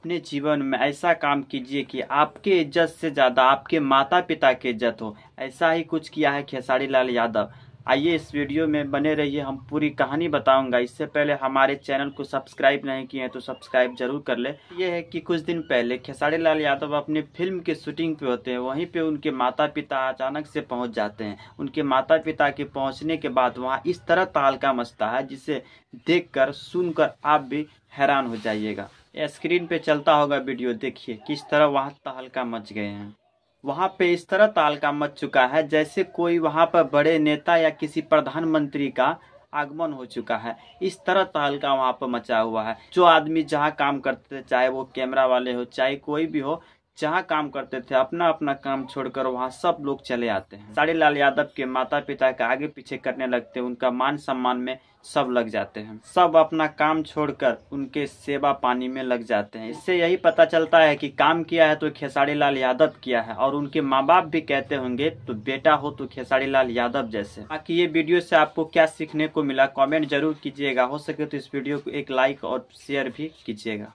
अपने जीवन में ऐसा काम कीजिए कि आपके इज्जत से ज्यादा आपके माता पिता की इज्जत हो। ऐसा ही कुछ किया है खेसारी लाल यादव। आइए इस वीडियो में बने रहिए, हम पूरी कहानी बताऊंगा। इससे पहले हमारे चैनल को सब्सक्राइब नहीं किए हैं तो सब्सक्राइब जरूर कर ले। ये है कि कुछ दिन पहले खेसारी लाल यादव अपने फिल्म के शूटिंग पे होते हैं, वहीं पे उनके माता पिता अचानक से पहुंच जाते हैं। उनके माता पिता के पहुंचने के बाद वहां इस तरह तहलका मचता है जिसे देखकर सुनकर आप भी हैरान हो जाइएगा। स्क्रीन पे चलता होगा वीडियो, देखिए किस तरह वहां तहलका मच गए हैं। वहां पे इस तरह तहलका मच चुका है जैसे कोई वहां पर बड़े नेता या किसी प्रधानमंत्री का आगमन हो चुका है। इस तरह तहलका वहां पर मचा हुआ है। जो आदमी जहां काम करते थे, चाहे वो कैमरा वाले हो चाहे कोई भी हो, जहाँ काम करते थे अपना अपना काम छोड़कर वहाँ सब लोग चले आते हैं। खेसारी लाल यादव के माता पिता का आगे पीछे करने लगते हैं, उनका मान सम्मान में सब लग जाते हैं। सब अपना काम छोड़कर उनके सेवा पानी में लग जाते हैं। इससे यही पता चलता है कि काम किया है तो खेसारी लाल यादव किया है, और उनके माँ बाप भी कहते होंगे तो बेटा हो तो खेसारी लाल यादव जैसे। बाकी ये वीडियो से आपको क्या सीखने को मिला कमेंट जरूर कीजिएगा। हो सके तो इस वीडियो को एक लाइक और शेयर भी कीजिएगा।